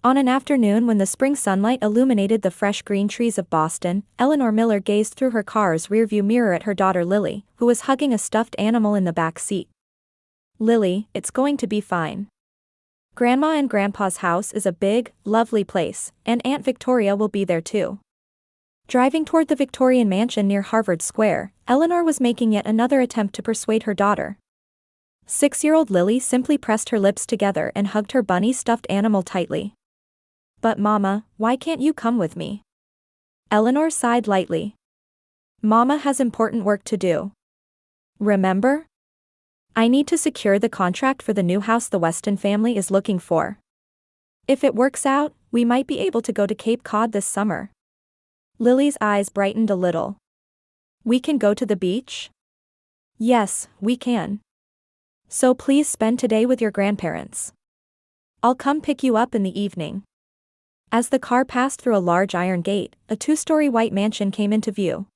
On an afternoon when the spring sunlight illuminated the fresh green trees of Boston, Eleanor Miller gazed through her car's rearview mirror at her daughter Lily, who was hugging a stuffed animal in the back seat. "Lily, it's going to be fine. Grandma and Grandpa's house is a big, lovely place, and Aunt Victoria will be there too." Driving toward the Victorian mansion near Harvard Square, Eleanor was making yet another attempt to persuade her daughter. 6-year-old Lily simply pressed her lips together and hugged her bunny stuffed animal tightly. "But Mama, why can't you come with me?" Eleanor sighed lightly. "Mama has important work to do. Remember? I need to secure the contract for the new house the Weston family is looking for. If it works out, we might be able to go to Cape Cod this summer." Lily's eyes brightened a little. "We can go to the beach?" "Yes, we can. So please spend today with your grandparents. I'll come pick you up in the evening." As the car passed through a large iron gate, a 2-story white mansion came into view.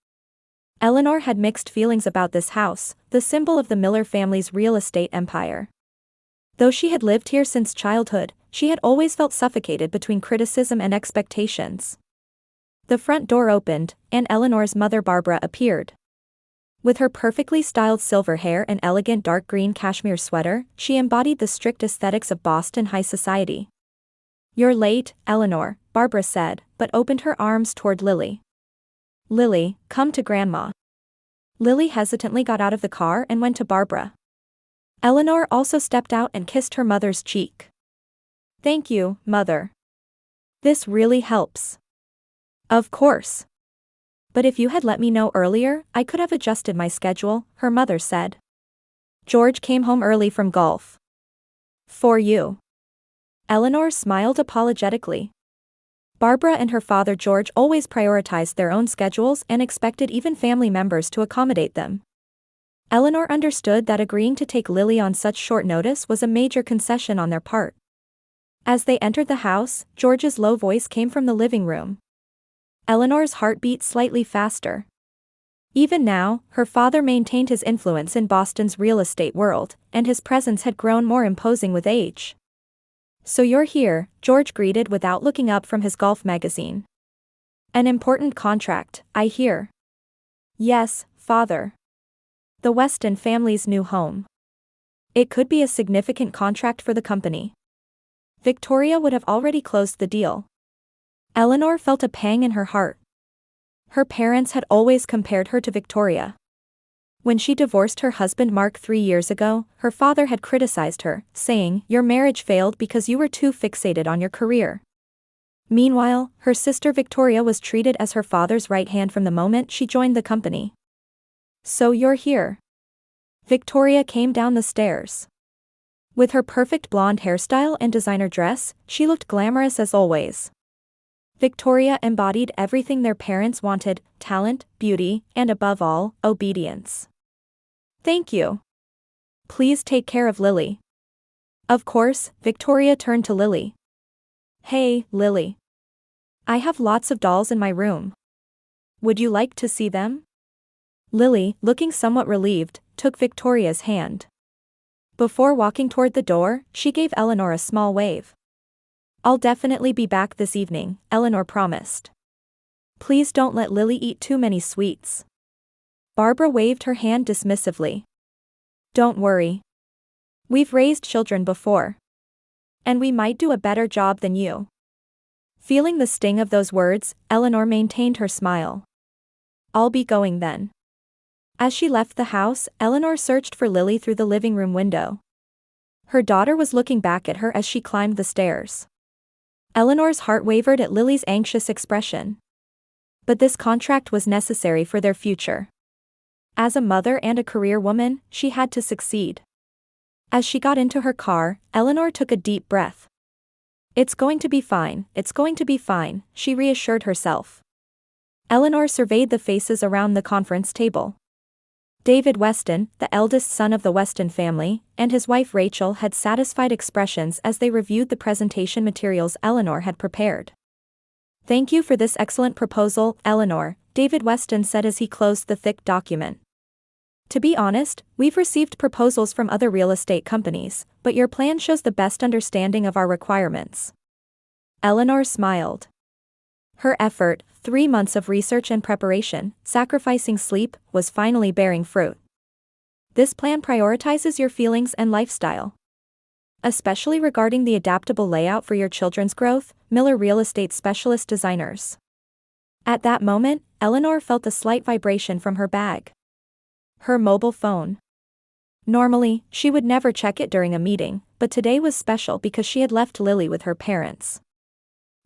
Eleanor had mixed feelings about this house, the symbol of the Miller family's real estate empire. Though she had lived here since childhood, she had always felt suffocated between criticism and expectations. The front door opened, and Eleanor's mother Barbara appeared. With her perfectly styled silver hair and elegant dark green cashmere sweater, she embodied the strict aesthetics of Boston high society. "You're late, Eleanor," Barbara said, but opened her arms toward Lily. "Lily, come to Grandma." Lily hesitantly got out of the car and went to Barbara. Eleanor also stepped out and kissed her mother's cheek. "Thank you, Mother. This really helps." "Of course. But if you had let me know earlier, I could have adjusted my schedule," her mother said. "George came home early from golf. For you." Eleanor smiled apologetically. Barbara and her father George always prioritized their own schedules and expected even family members to accommodate them. Eleanor understood that agreeing to take Lily on such short notice was a major concession on their part. As they entered the house, George's low voice came from the living room. Eleanor's heart beat slightly faster. Even now, her father maintained his influence in Boston's real estate world, and his presence had grown more imposing with age. "So you're here," George greeted without looking up from his golf magazine. "An important contract, I hear." "Yes, Father. The Weston family's new home. It could be a significant contract for the company. Victoria would have already closed the deal." Eleanor felt a pang in her heart. Her parents had always compared her to Victoria. When she divorced her husband Mark 3 years ago, her father had criticized her, saying, "Your marriage failed because you were too fixated on your career." Meanwhile, her sister Victoria was treated as her father's right hand from the moment she joined the company. "So you're here." Victoria came down the stairs. With her perfect blonde hairstyle and designer dress, she looked glamorous as always. Victoria embodied everything their parents wanted: talent, beauty, and above all, obedience. "Thank you. Please take care of Lily." "Of course," Victoria turned to Lily. "Hey, Lily. I have lots of dolls in my room. Would you like to see them?" Lily, looking somewhat relieved, took Victoria's hand. Before walking toward the door, she gave Eleanor a small wave. "I'll definitely be back this evening," Eleanor promised. "Please don't let Lily eat too many sweets." Barbara waved her hand dismissively. "Don't worry. We've raised children before. And we might do a better job than you." Feeling the sting of those words, Eleanor maintained her smile. "I'll be going then." As she left the house, Eleanor searched for Lily through the living room window. Her daughter was looking back at her as she climbed the stairs. Eleanor's heart wavered at Lily's anxious expression. But this contract was necessary for their future. As a mother and a career woman, she had to succeed. As she got into her car, Eleanor took a deep breath. "It's going to be fine, it's going to be fine," she reassured herself. Eleanor surveyed the faces around the conference table. David Weston, the eldest son of the Weston family, and his wife Rachel had satisfied expressions as they reviewed the presentation materials Eleanor had prepared. "Thank you for this excellent proposal, Eleanor," David Weston said as he closed the thick document. "To be honest, we've received proposals from other real estate companies, but your plan shows the best understanding of our requirements." Eleanor smiled. Her effort, 3 months of research and preparation, sacrificing sleep, was finally bearing fruit. This plan prioritizes your feelings and lifestyle. Especially regarding the adaptable layout for your children's growth, Miller Real Estate Specialist Designers. At that moment, Eleanor felt a slight vibration from her bag. Her mobile phone. Normally, she would never check it during a meeting, but today was special because she had left Lily with her parents.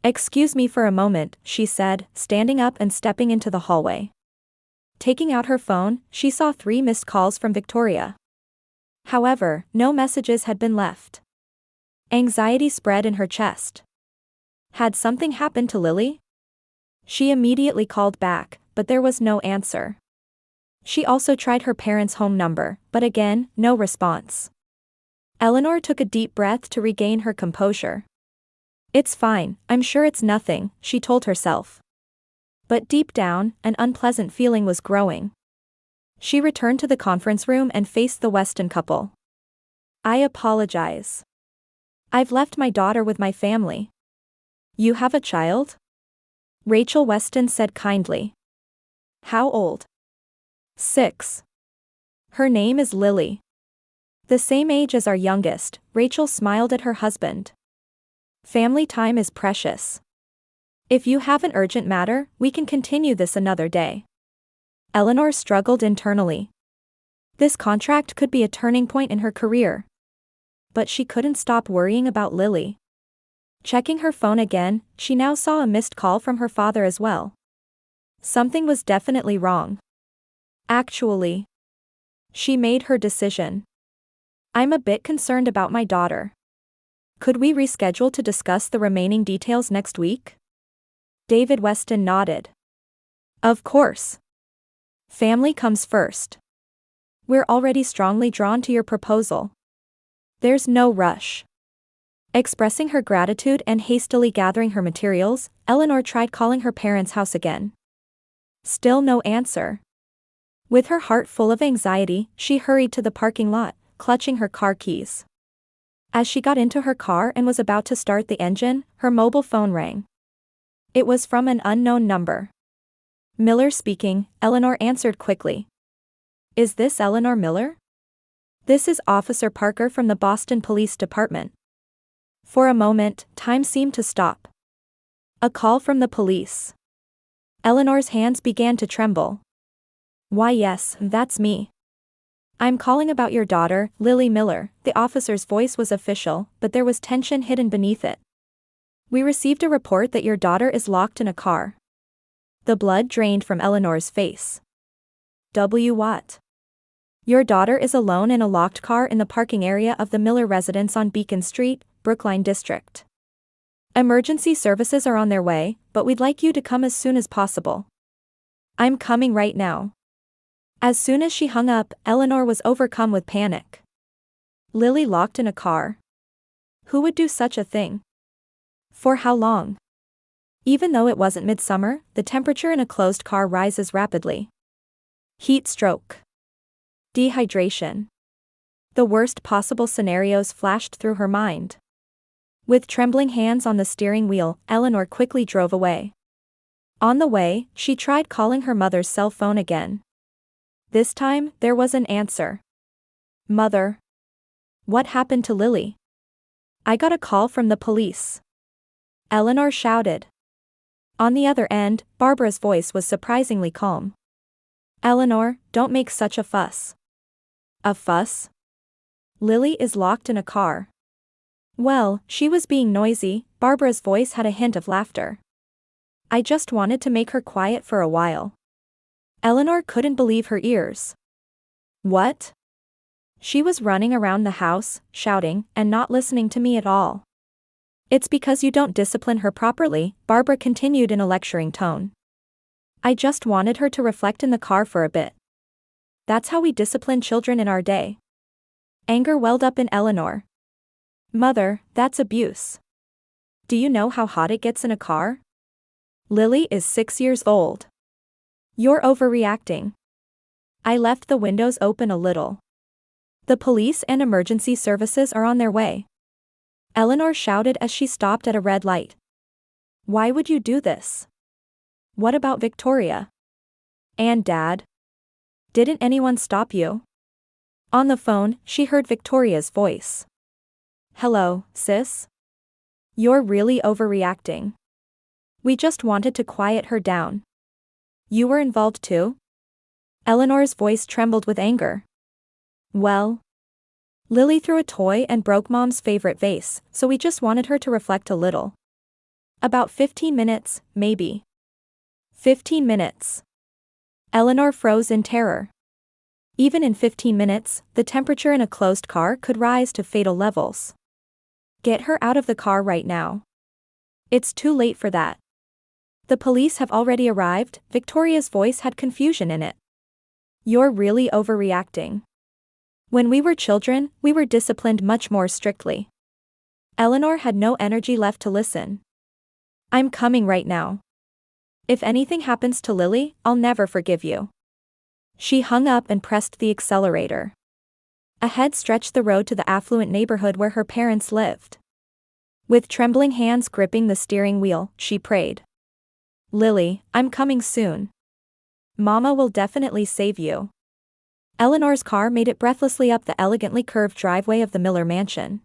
"Excuse me for a moment," she said, standing up and stepping into the hallway. Taking out her phone, she saw 3 missed calls from Victoria. However, no messages had been left. Anxiety spread in her chest. Had something happened to Lily? She immediately called back, but there was no answer. She also tried her parents' home number, but again, no response. Eleanor took a deep breath to regain her composure. "It's fine, I'm sure it's nothing," she told herself. But deep down, an unpleasant feeling was growing. She returned to the conference room and faced the Weston couple. "I apologize. I've left my daughter with my family." "You have a child?" Rachel Weston said kindly. "How old?" 6. "Her name is Lily." "The same age as our youngest," Rachel smiled at her husband. "Family time is precious. If you have an urgent matter, we can continue this another day." Eleanor struggled internally. This contract could be a turning point in her career. But she couldn't stop worrying about Lily. Checking her phone again, she now saw a missed call from her father as well. Something was definitely wrong. Actually, she made her decision. "I'm a bit concerned about my daughter. Could we reschedule to discuss the remaining details next week?" David Weston nodded. "Of course. Family comes first. We're already strongly drawn to your proposal. There's no rush." Expressing her gratitude and hastily gathering her materials, Eleanor tried calling her parents' house again. Still no answer. With her heart full of anxiety, she hurried to the parking lot, clutching her car keys. As she got into her car and was about to start the engine, her mobile phone rang. It was from an unknown number. "Miller speaking," Eleanor answered quickly. "Is this Eleanor Miller?" "This is Officer Parker from the Boston Police Department." For a moment, time seemed to stop. A call from the police. Eleanor's hands began to tremble. "Why yes, that's me. I'm calling about your daughter, Lily Miller." The officer's voice was official, but there was tension hidden beneath it. "We received a report that your daughter is locked in a car." The blood drained from Eleanor's face. What? "Your daughter is alone in a locked car in the parking area of the Miller residence on Beacon Street, Brookline District. Emergency services are on their way, but we'd like you to come as soon as possible." "I'm coming right now." As soon as she hung up, Eleanor was overcome with panic. Lily locked in a car? Who would do such a thing? For how long? Even though it wasn't midsummer, the temperature in a closed car rises rapidly. Heat stroke. Dehydration. The worst possible scenarios flashed through her mind. With trembling hands on the steering wheel, Eleanor quickly drove away. On the way, she tried calling her mother's cell phone again. This time, there was an answer. "Mother. What happened to Lily?" "I got a call from the police," Eleanor shouted. On the other end, Barbara's voice was surprisingly calm. "Eleanor, don't make such a fuss." "A fuss? Lily is locked in a car." "Well, she was being noisy." Barbara's voice had a hint of laughter. "I just wanted to make her quiet for a while." Eleanor couldn't believe her ears. "What?" "She was running around the house, shouting, and not listening to me at all." "It's because you don't discipline her properly," Barbara continued in a lecturing tone. "I just wanted her to reflect in the car for a bit. That's how we discipline children in our day." Anger welled up in Eleanor. "Mother, that's abuse. Do you know how hot it gets in a car? Lily is 6 years old. You're overreacting." "I left the windows open a little. The police and emergency services are on their way," Eleanor shouted as she stopped at a red light. Why would you do this? What about Victoria? And Dad? Didn't anyone stop you? On the phone, she heard Victoria's voice. Hello, sis? You're really overreacting. We just wanted to quiet her down. You were involved too? Eleanor's voice trembled with anger. Well, Lily threw a toy and broke Mom's favorite vase, so we just wanted her to reflect a little. About 15 minutes, maybe. 15 minutes. Eleanor froze in terror. Even in 15 minutes, the temperature in a closed car could rise to fatal levels. Get her out of the car right now. It's too late for that. The police have already arrived. Victoria's voice had confusion in it. You're really overreacting. When we were children, we were disciplined much more strictly. Eleanor had no energy left to listen. I'm coming right now. If anything happens to Lily, I'll never forgive you. She hung up and pressed the accelerator. Ahead stretched the road to the affluent neighborhood where her parents lived. With trembling hands gripping the steering wheel, she prayed. Lily, I'm coming soon. Mama will definitely save you. Eleanor's car made it breathlessly up the elegantly curved driveway of the Miller mansion.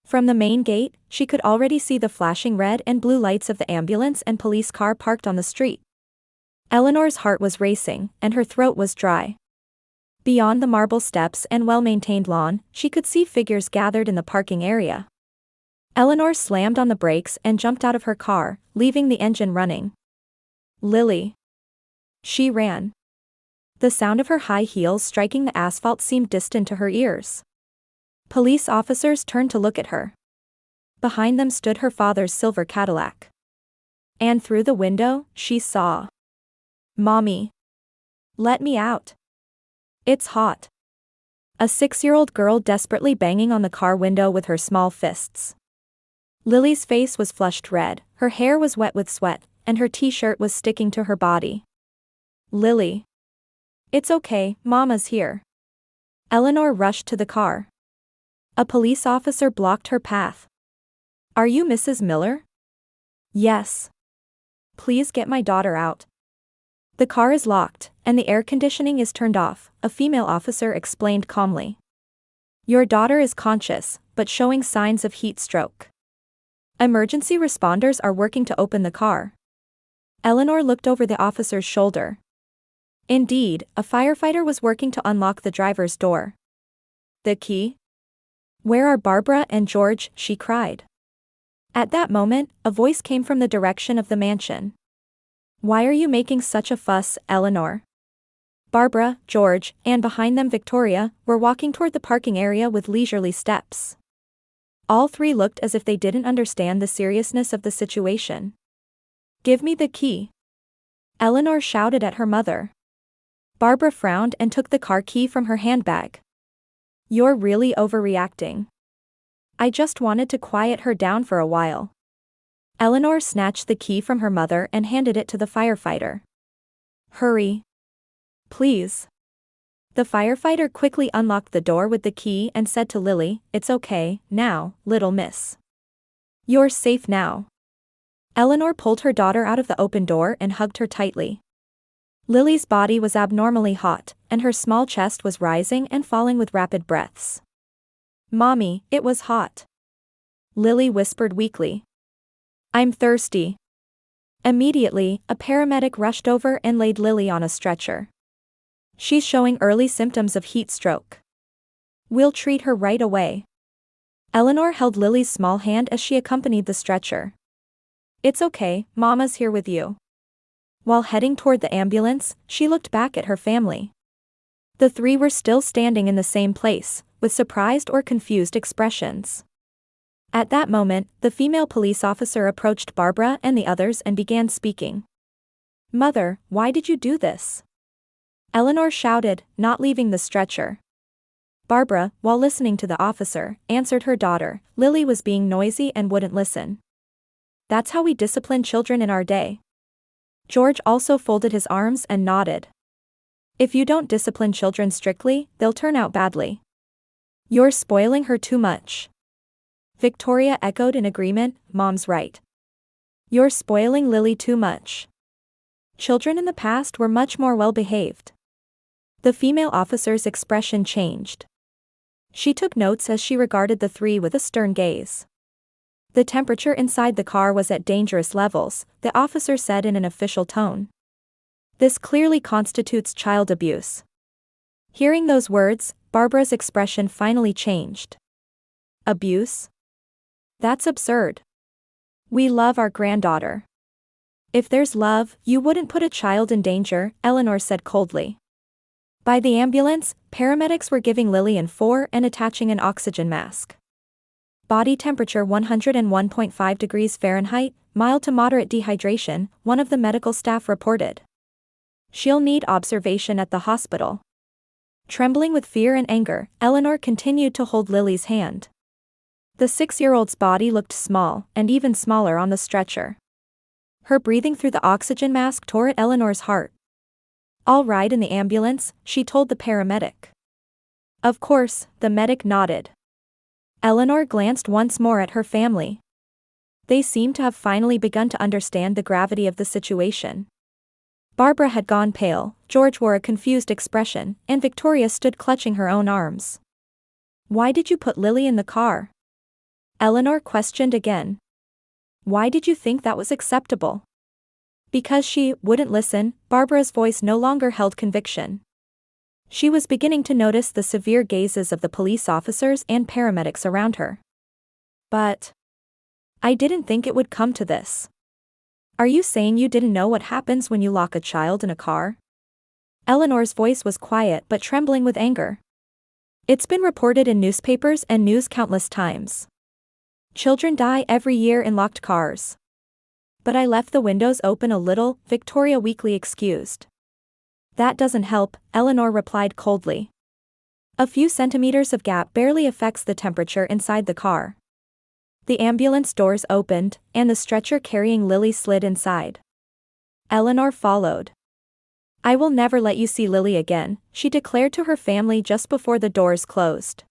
From the main gate, she could already see the flashing red and blue lights of the ambulance and police car parked on the street. Eleanor's heart was racing, and her throat was dry. Beyond the marble steps and well-maintained lawn, she could see figures gathered in the parking area. Eleanor slammed on the brakes and jumped out of her car, leaving the engine running. Lily. She ran. The sound of her high heels striking the asphalt seemed distant to her ears. Police officers turned to look at her. Behind them stood her father's silver Cadillac. And through the window, she saw. Mommy. Let me out. It's hot. A 6-year-old girl desperately banging on the car window with her small fists. Lily's face was flushed red, her hair was wet with sweat, and her t-shirt was sticking to her body. Lily. It's okay, Mama's here. Eleanor rushed to the car. A police officer blocked her path. Are you Mrs. Miller? Yes. Please get my daughter out. The car is locked, and the air conditioning is turned off, a female officer explained calmly. Your daughter is conscious, but showing signs of heat stroke. Emergency responders are working to open the car. Eleanor looked over the officer's shoulder. Indeed, a firefighter was working to unlock the driver's door. The key? Where are Barbara and George? She cried. At that moment, a voice came from the direction of the mansion. Why are you making such a fuss, Eleanor? Barbara, George, and behind them Victoria, were walking toward the parking area with leisurely steps. All three looked as if they didn't understand the seriousness of the situation. Give me the key. Eleanor shouted at her mother. Barbara frowned and took the car key from her handbag. You're really overreacting. I just wanted to quiet her down for a while. Eleanor snatched the key from her mother and handed it to the firefighter. Hurry. Please. The firefighter quickly unlocked the door with the key and said to Lily, It's okay, now, little miss. You're safe now. Eleanor pulled her daughter out of the open door and hugged her tightly. Lily's body was abnormally hot, and her small chest was rising and falling with rapid breaths. Mommy, it was hot. Lily whispered weakly. I'm thirsty. Immediately, a paramedic rushed over and laid Lily on a stretcher. She's showing early symptoms of heat stroke. We'll treat her right away. Eleanor held Lily's small hand as she accompanied the stretcher. It's okay, Mama's here with you. While heading toward the ambulance, she looked back at her family. The three were still standing in the same place, with surprised or confused expressions. At that moment, the female police officer approached Barbara and the others and began speaking. Mother, why did you do this? Eleanor shouted, not leaving the stretcher. Barbara, while listening to the officer, answered her daughter. Lily was being noisy and wouldn't listen. That's how we discipline children in our day. George also folded his arms and nodded. If you don't discipline children strictly, they'll turn out badly. You're spoiling her too much. Victoria echoed in agreement, Mom's right. You're spoiling Lily too much. Children in the past were much more well-behaved. The female officer's expression changed. She took notes as she regarded the three with a stern gaze. The temperature inside the car was at dangerous levels, the officer said in an official tone. This clearly constitutes child abuse. Hearing those words, Barbara's expression finally changed. Abuse? That's absurd. We love our granddaughter. If there's love, you wouldn't put a child in danger, Eleanor said coldly. By the ambulance, paramedics were giving Lily an IV and attaching an oxygen mask. Body temperature 101.5 degrees Fahrenheit, mild to moderate dehydration, one of the medical staff reported. She'll need observation at the hospital. Trembling with fear and anger, Eleanor continued to hold Lily's hand. The 6-year-old's body looked small, and even smaller on the stretcher. Her breathing through the oxygen mask tore at Eleanor's heart. "I'll ride in the ambulance," she told the paramedic. Of course, the medic nodded. Eleanor glanced once more at her family. They seemed to have finally begun to understand the gravity of the situation. Barbara had gone pale, George wore a confused expression, and Victoria stood clutching her own arms. "Why did you put Lily in the car?" Eleanor questioned again. "Why did you think that was acceptable?" Because she wouldn't listen, Barbara's voice no longer held conviction. She was beginning to notice the severe gazes of the police officers and paramedics around her. "But I didn't think it would come to this. Are you saying you didn't know what happens when you lock a child in a car?" Eleanor's voice was quiet but trembling with anger. "It's been reported in newspapers and news countless times. Children die every year in locked cars. But I left the windows open a little," Victoria weakly excused. "That doesn't help," Eleanor replied coldly. "A few centimeters of gap barely affects the temperature inside the car." The ambulance doors opened, and the stretcher carrying Lily slid inside. Eleanor followed. "I will never let you see Lily again," she declared to her family just before the doors closed.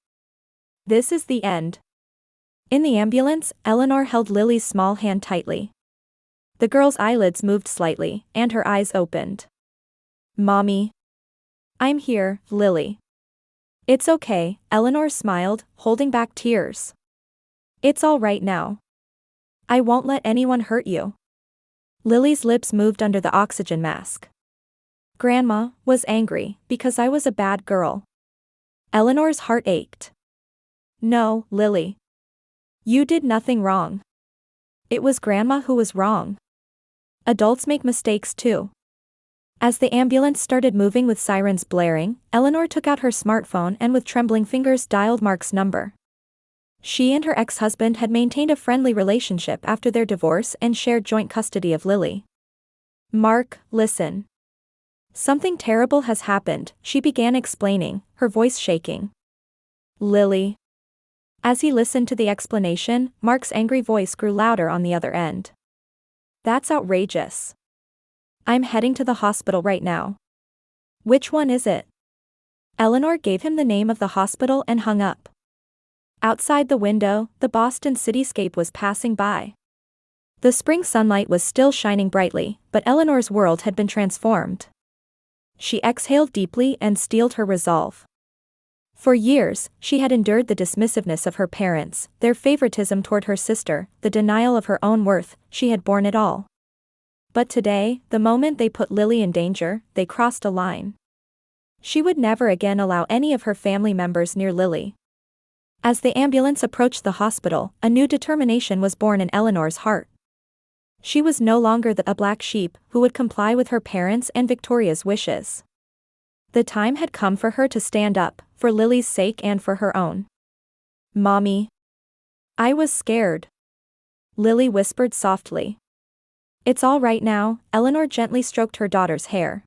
"This is the end." In the ambulance, Eleanor held Lily's small hand tightly. The girl's eyelids moved slightly, and her eyes opened. "Mommy. I'm here, Lily." "It's okay," Eleanor smiled, holding back tears. "It's all right now. I won't let anyone hurt you." Lily's lips moved under the oxygen mask. "Grandma was angry because I was a bad girl." Eleanor's heart ached. "No, Lily. You did nothing wrong. It was Grandma who was wrong. Adults make mistakes too." As the ambulance started moving with sirens blaring, Eleanor took out her smartphone and with trembling fingers dialed Mark's number. She and her ex-husband had maintained a friendly relationship after their divorce and shared joint custody of Lily. "Mark, listen. Something terrible has happened," she began explaining, her voice shaking. "Lily." As he listened to the explanation, Mark's angry voice grew louder on the other end. "That's outrageous. I'm heading to the hospital right now." "Which one is it?" Eleanor gave him the name of the hospital and hung up. Outside the window, the Boston cityscape was passing by. The spring sunlight was still shining brightly, but Eleanor's world had been transformed. She exhaled deeply and steeled her resolve. For years, she had endured the dismissiveness of her parents, their favoritism toward her sister, the denial of her own worth. She had borne it all. But today, the moment they put Lily in danger, they crossed a line. She would never again allow any of her family members near Lily. As the ambulance approached the hospital, a new determination was born in Eleanor's heart. She was no longer a black sheep who would comply with her parents' and Victoria's wishes. The time had come for her to stand up, for Lily's sake and for her own. "Mommy. I was scared." Lily whispered softly. "It's all right now," Eleanor gently stroked her daughter's hair.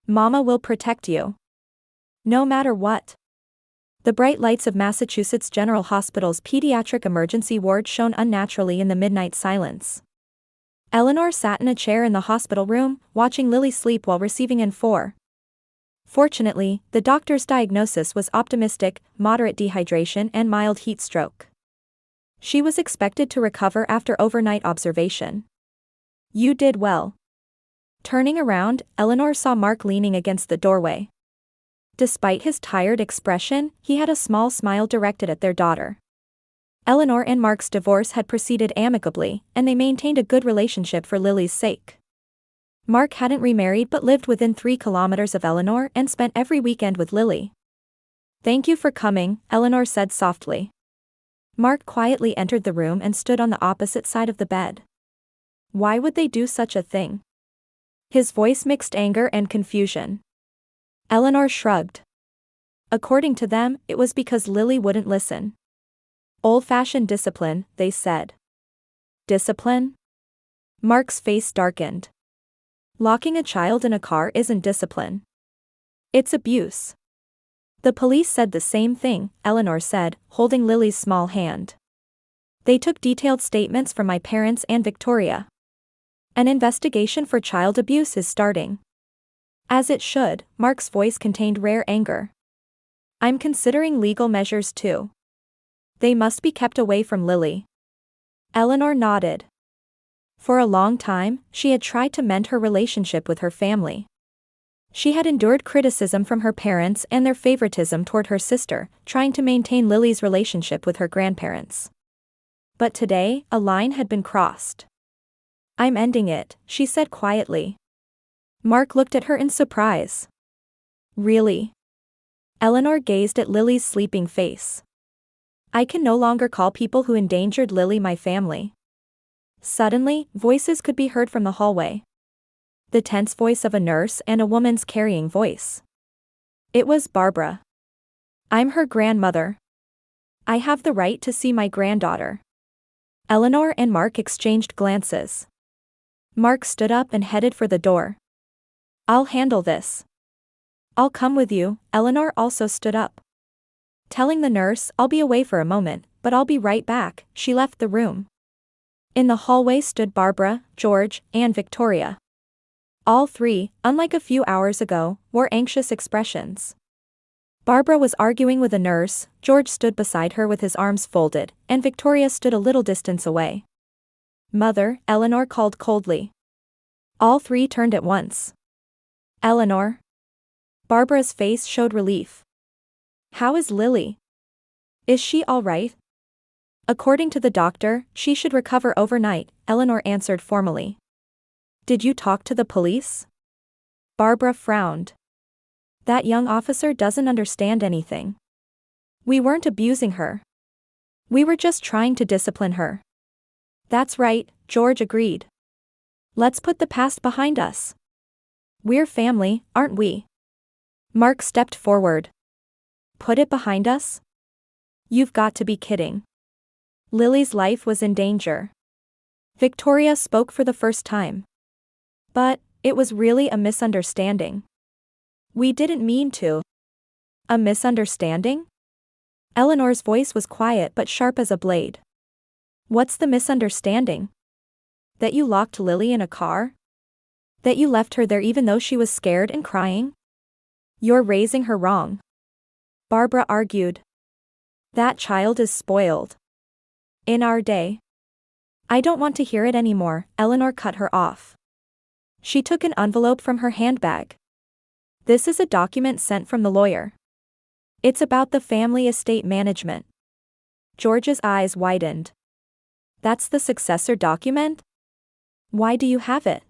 "Mama will protect you. No matter what." The bright lights of Massachusetts General Hospital's pediatric emergency ward shone unnaturally in the midnight silence. Eleanor sat in a chair in the hospital room, watching Lily sleep while receiving an IV. Fortunately, the doctor's diagnosis was optimistic: moderate dehydration and mild heat stroke. She was expected to recover after overnight observation. You did well. Turning around, Eleanor saw Mark leaning against the doorway. Despite his tired expression, he had a small smile directed at their daughter. Eleanor and Mark's divorce had proceeded amicably, and they maintained a good relationship for Lily's sake. Mark hadn't remarried but lived within 3 kilometers of Eleanor and spent every weekend with Lily. "Thank you for coming," Eleanor said softly. Mark quietly entered the room and stood on the opposite side of the bed. Why would they do such a thing? His voice mixed anger and confusion. Eleanor shrugged. According to them, it was because Lily wouldn't listen. Old-fashioned discipline, they said. Discipline? Mark's face darkened. Locking a child in a car isn't discipline. It's abuse. The police said the same thing, Eleanor said, holding Lily's small hand. They took detailed statements from my parents and Victoria. An investigation for child abuse is starting. As it should, Mark's voice contained rare anger. I'm considering legal measures too. They must be kept away from Lily. Eleanor nodded. For a long time, she had tried to mend her relationship with her family. She had endured criticism from her parents and their favoritism toward her sister, trying to maintain Lily's relationship with her grandparents. But today, a line had been crossed. I'm ending it, she said quietly. Mark looked at her in surprise. Really? Eleanor gazed at Lily's sleeping face. I can no longer call people who endangered Lily my family. Suddenly, voices could be heard from the hallway. The tense voice of a nurse and a woman's carrying voice. It was Barbara. I'm her grandmother. I have the right to see my granddaughter. Eleanor and Mark exchanged glances. Mark stood up and headed for the door. I'll handle this. I'll come with you, Eleanor also stood up. Telling the nurse, I'll be away for a moment, but I'll be right back, she left the room. In the hallway stood Barbara, George, and Victoria. All three, unlike a few hours ago, wore anxious expressions. Barbara was arguing with a nurse, George stood beside her with his arms folded, and Victoria stood a little distance away. Mother, Eleanor called coldly. All three turned at once. Eleanor? Barbara's face showed relief. How is Lily? Is she all right? According to the doctor, she should recover overnight, Eleanor answered formally. Did you talk to the police? Barbara frowned. That young officer doesn't understand anything. We weren't abusing her. We were just trying to discipline her. That's right, George agreed. Let's put the past behind us. We're family, aren't we? Mark stepped forward. Put it behind us? You've got to be kidding. Lily's life was in danger. Victoria spoke for the first time. But, it was really a misunderstanding. We didn't mean to. A misunderstanding? Eleanor's voice was quiet but sharp as a blade. What's the misunderstanding? That you locked Lily in a car? That you left her there even though she was scared and crying? You're raising her wrong. Barbara argued. That child is spoiled. In our day. I don't want to hear it anymore, Eleanor cut her off. She took an envelope from her handbag. This is a document sent from the lawyer. It's about the family estate management. George's eyes widened. That's the successor document? Why do you have it?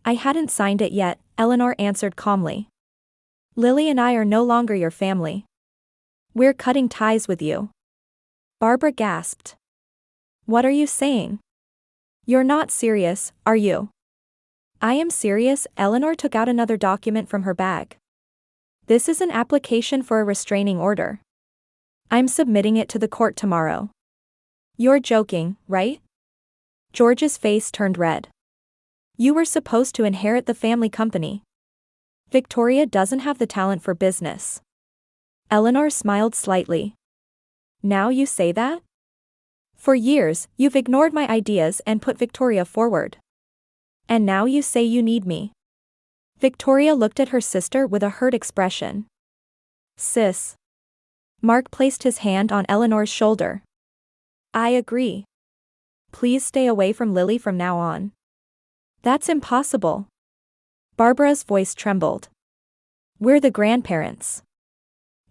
I hadn't signed it yet, Eleanor answered calmly. Lily and I are no longer your family. We're cutting ties with you. Barbara gasped. What are you saying? You're not serious, are you? I am serious, Eleanor took out another document from her bag. This is an application for a restraining order. I'm submitting it to the court tomorrow. You're joking, right? George's face turned red. You were supposed to inherit the family company. Victoria doesn't have the talent for business. Eleanor smiled slightly. Now you say that? For years, you've ignored my ideas and put Victoria forward. And now you say you need me. Victoria looked at her sister with a hurt expression. Sis. Mark placed his hand on Eleanor's shoulder. I agree. Please stay away from Lily from now on. That's impossible. Barbara's voice trembled. We're the grandparents.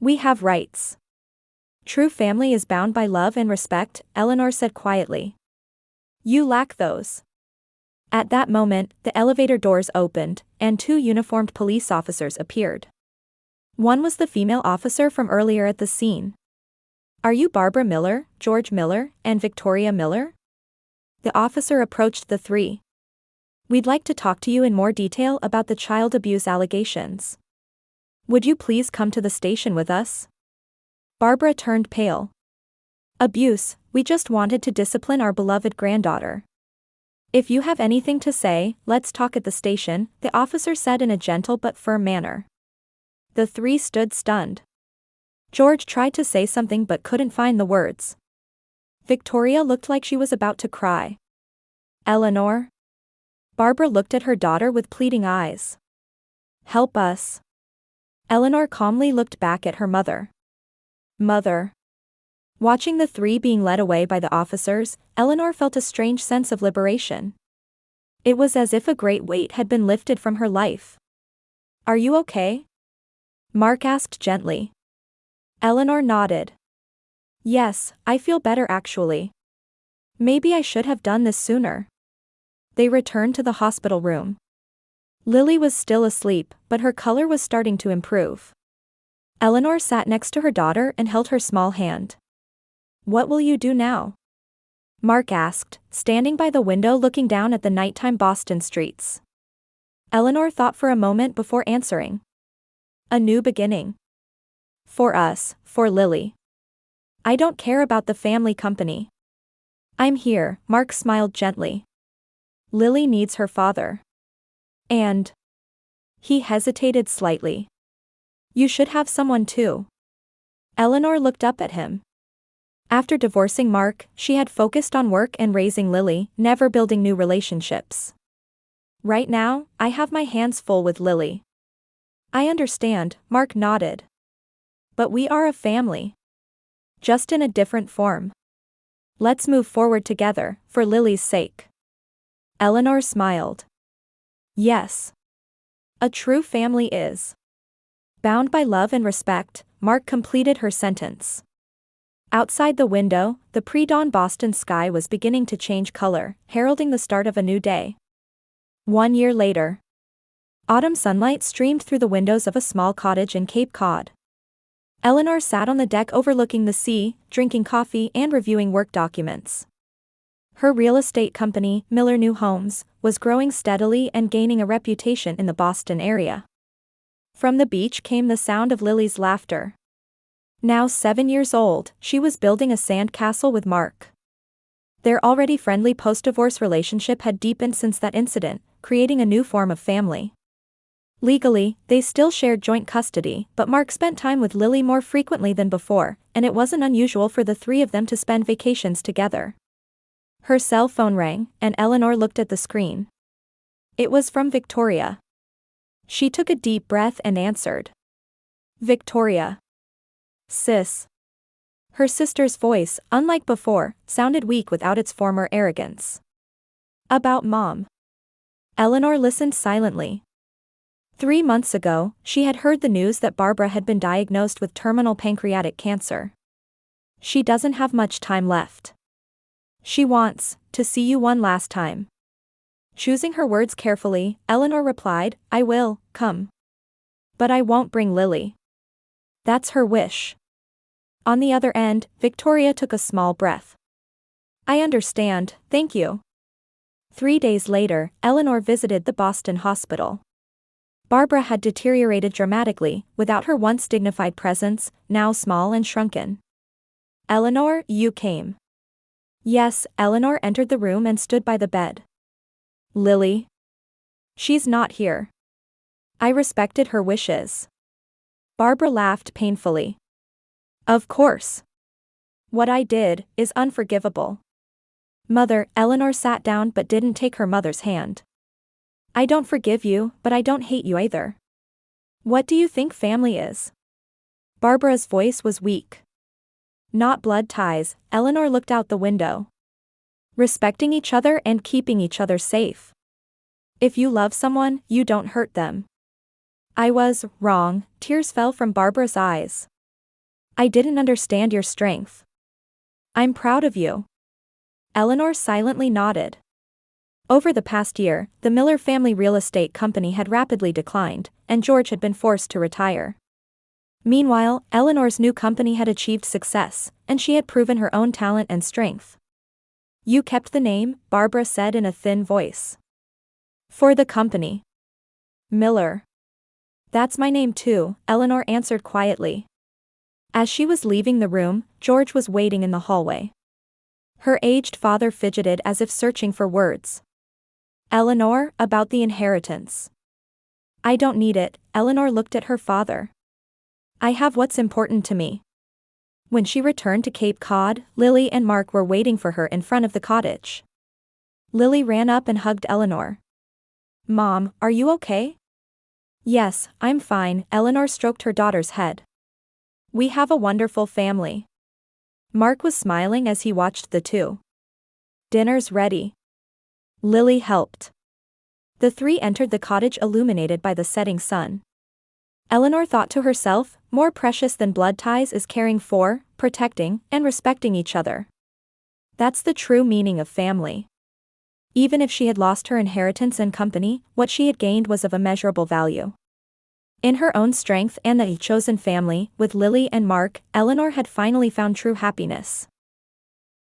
We have rights. True family is bound by love and respect, Eleanor said quietly. You lack those. At that moment, the elevator doors opened, and two uniformed police officers appeared. One was the female officer from earlier at the scene. Are you Barbara Miller, George Miller, and Victoria Miller? The officer approached the three. We'd like to talk to you in more detail about the child abuse allegations. Would you please come to the station with us? Barbara turned pale. Abuse, we just wanted to discipline our beloved granddaughter. If you have anything to say, let's talk at the station, the officer said in a gentle but firm manner. The three stood stunned. George tried to say something but couldn't find the words. Victoria looked like she was about to cry. Eleanor? Barbara looked at her daughter with pleading eyes. Help us. Eleanor calmly looked back at her mother. Mother. Watching the three being led away by the officers, Eleanor felt a strange sense of liberation. It was as if a great weight had been lifted from her life. Are you okay? Mark asked gently. Eleanor nodded. Yes, I feel better actually. Maybe I should have done this sooner. They returned to the hospital room. Lily was still asleep, but her color was starting to improve. Eleanor sat next to her daughter and held her small hand. What will you do now? Mark asked, standing by the window looking down at the nighttime Boston streets. Eleanor thought for a moment before answering. A new beginning. For us, for Lily. I don't care about the family company. I'm here, Mark smiled gently. Lily needs her father. And. He hesitated slightly. You should have someone too. Eleanor looked up at him. After divorcing Mark, she had focused on work and raising Lily, never building new relationships. Right now, I have my hands full with Lily. I understand, Mark nodded. But we are a family. Just in a different form. Let's move forward together, for Lily's sake. Eleanor smiled. Yes. A true family is bound by love and respect, Mark completed her sentence. Outside the window, the pre-dawn Boston sky was beginning to change color, heralding the start of a new day. 1 year later. Autumn sunlight streamed through the windows of a small cottage in Cape Cod. Eleanor sat on the deck overlooking the sea, drinking coffee and reviewing work documents. Her real estate company, Miller New Homes, was growing steadily and gaining a reputation in the Boston area. From the beach came the sound of Lily's laughter. Now 7 years old, she was building a sandcastle with Mark. Their already friendly post-divorce relationship had deepened since that incident, creating a new form of family. Legally, they still shared joint custody, but Mark spent time with Lily more frequently than before, and it wasn't unusual for the three of them to spend vacations together. Her cell phone rang, and Eleanor looked at the screen. It was from Victoria. She took a deep breath and answered. Victoria. Sis. Her sister's voice, unlike before, sounded weak without its former arrogance. About Mom. Eleanor listened silently. 3 months ago, she had heard the news that Barbara had been diagnosed with terminal pancreatic cancer. She doesn't have much time left. She wants to see you one last time. Choosing her words carefully, Eleanor replied, I will come. But I won't bring Lily. That's her wish. On the other end, Victoria took a small breath. I understand, thank you. 3 days later, Eleanor visited the Boston hospital. Barbara had deteriorated dramatically, without her once dignified presence, now small and shrunken. Eleanor, you came. Yes, Eleanor entered the room and stood by the bed. Lily? She's not here. I respected her wishes. Barbara laughed painfully. Of course. What I did is unforgivable. Mother, Eleanor sat down but didn't take her mother's hand. I don't forgive you, but I don't hate you either. What do you think family is? Barbara's voice was weak. Not blood ties, Eleanor looked out the window. Respecting each other and keeping each other safe. If you love someone, you don't hurt them. I was wrong. Tears fell from Barbara's eyes. I didn't understand your strength. I'm proud of you. Eleanor silently nodded. Over the past year, the Miller family real estate company had rapidly declined, and George had been forced to retire. Meanwhile, Eleanor's new company had achieved success, and she had proven her own talent and strength. You kept the name, Barbara said in a thin voice. For the company. Miller. That's my name too, Eleanor answered quietly. As she was leaving the room, George was waiting in the hallway. Her aged father fidgeted as if searching for words. Eleanor, about the inheritance. I don't need it, Eleanor looked at her father. I have what's important to me. When she returned to Cape Cod, Lily and Mark were waiting for her in front of the cottage. Lily ran up and hugged Eleanor. Mom, are you okay? Yes, I'm fine, Eleanor stroked her daughter's head. We have a wonderful family. Mark was smiling as he watched the two. Dinner's ready. Lily helped. The three entered the cottage illuminated by the setting sun. Eleanor thought to herself, more precious than blood ties is caring for, protecting, and respecting each other. That's the true meaning of family. Even if she had lost her inheritance and company, what she had gained was of immeasurable value. In her own strength and the chosen family, with Lily and Mark, Eleanor had finally found true happiness.